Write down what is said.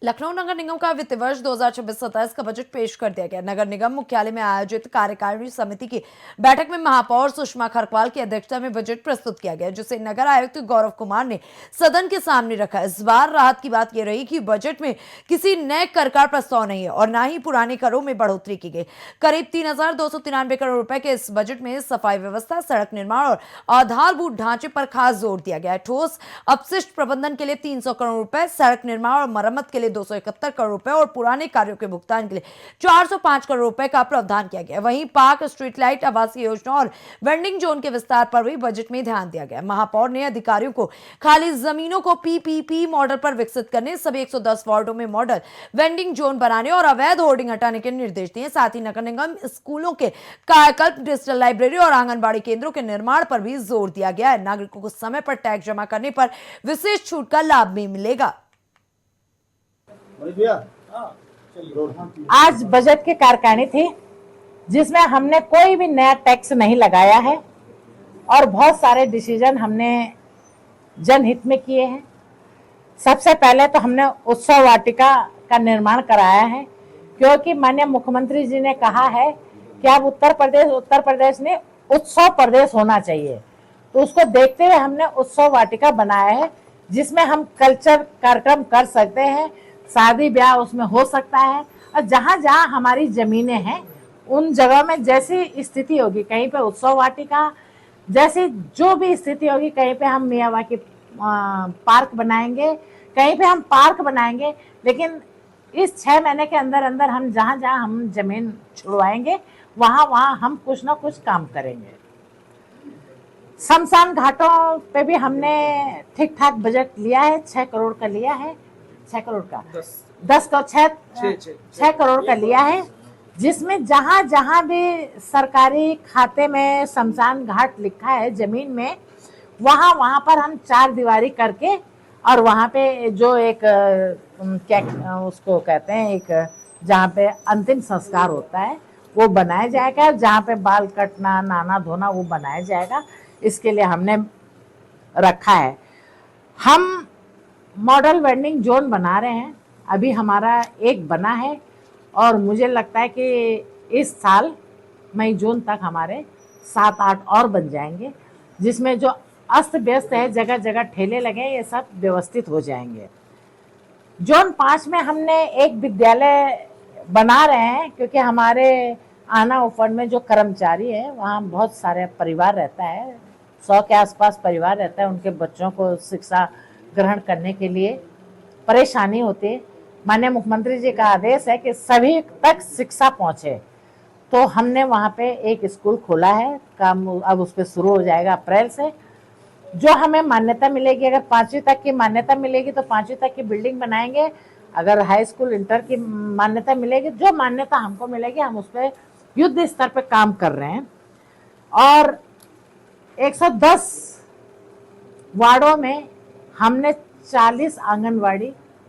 लखनऊ नगर निगम का वित्त वर्ष 2026-27 का बजट पेश कर दिया गया। नगर निगम मुख्यालय में आयोजित कार्यकारिणी समिति की बैठक में महापौर सुषमा खरकवाल की अध्यक्षता में बजट प्रस्तुत किया गया, जिसे नगर आयुक्त गौरव कुमार ने सदन के सामने रखा। इस बार राहत की बात यह रही कि बजट में किसी नए कर का प्रस्ताव नहीं है और न ही पुराने करों में बढ़ोतरी की गई। करीब 3,293 करोड़ रुपए के इस बजट में सफाई व्यवस्था, सड़क निर्माण और आधारभूत ढांचे पर खास जोर दिया गया है। ठोस अपशिष्ट प्रबंधन के लिए 300 करोड़ रुपए, सड़क निर्माण और मरम्मत के लिए 271 करोड़ रुपए और पुराने कार्यों के भुगतान के लिए 405 करोड़ रुपए का प्रावधान किया गया। वहीं पार्क, स्ट्रीट लाइट, आवासीय योजना और वेंडिंग जोन के विस्तार पर भी बजट में ध्यान दिया गया। महापौर ने अधिकारियों को खाली जमीनों को पीपीपी मॉडल पर विकसित करने, सभी 110 वार्डों में मॉडल वेंडिंग जोन बनाने और अवैध होर्डिंग हटाने के निर्देश दिए। साथ ही नगर निगम स्कूलों के कायाकल्प, डिजिटल लाइब्रेरी और आंगनबाड़ी केंद्रों के निर्माण पर भी जोर दिया गया है। नागरिकों को समय पर टैक्स जमा करने पर विशेष छूट का लाभ भी मिलेगा। आज बजट की कार्यकारिणी थी, जिसमें हमने कोई भी नया टैक्स नहीं लगाया है और बहुत सारे डिसीजन हमने जनहित में किए हैं। सबसे पहले तो हमने उत्सव वाटिका का निर्माण कराया है, क्योंकि माननीय मुख्यमंत्री जी ने कहा है कि अब उत्तर प्रदेश ने उत्सव प्रदेश होना चाहिए। तो उसको देखते हुए हमने उत्सव वाटिका बनाया है, जिसमें हम कल्चर कार्यक्रम कर सकते हैं, शादी ब्याह उसमें हो सकता है। और जहाँ जहाँ हमारी जमीनें हैं उन जगह में जैसी स्थिति होगी, कहीं पे उत्सव वाटिका जैसी जो भी स्थिति होगी, कहीं पे हम मियावाकी पार्क बनाएंगे, कहीं पे हम पार्क बनाएंगे। लेकिन इस 6 महीने के अंदर अंदर हम जहाँ जहाँ हम जमीन छुड़वाएंगे वहाँ वहाँ हम कुछ ना कुछ काम करेंगे। शमशान घाटों पे भी हमने ठीक ठाक बजट लिया है, 6 करोड़ का लिया है, 6 करोड़ का 6 करोड़ का लिया है, जिसमें जहां जहां भी सरकारी खाते में शमशान घाट लिखा है जमीन में, वहां वहां पर हम 4 दीवारी करके और वहां पे जो एक क्या उसको कहते हैं, एक जहाँ पे अंतिम संस्कार होता है वो बनाया जाएगा, जहाँ पे बाल कटना, नाना धोना वो बनाया जाएगा। इसके लिए हमने रखा है। हम मॉडल वेंडिंग जोन बना रहे हैं, अभी हमारा एक बना है और मुझे लगता है कि इस साल मई जून तक हमारे 7-8 और बन जाएंगे, जिसमें जो अस्त व्यस्त है, जगह जगह ठेले लगे, ये सब व्यवस्थित हो जाएंगे। जोन 5 में हमने एक विद्यालय बना रहे हैं, क्योंकि हमारे आना उपवन में जो कर्मचारी है वहाँ बहुत सारे परिवार रहता है, 100 के आसपास परिवार रहता है। उनके बच्चों को शिक्षा ग्रहण करने के लिए परेशानी होती है। माननीय मुख्यमंत्री जी का आदेश है कि सभी तक शिक्षा पहुंचे, तो हमने वहां पे एक स्कूल खोला है, काम अब उस पर शुरू हो जाएगा अप्रैल से। जो हमें मान्यता मिलेगी, अगर 5वीं तक की मान्यता मिलेगी तो 5वीं तक की बिल्डिंग बनाएंगे, अगर हाई स्कूल इंटर की मान्यता मिलेगी, जो मान्यता हमको मिलेगी हम उस पर युद्ध स्तर पे काम कर रहे हैं। और 110 वार्डों में हमने 40 आंगनवाड़ी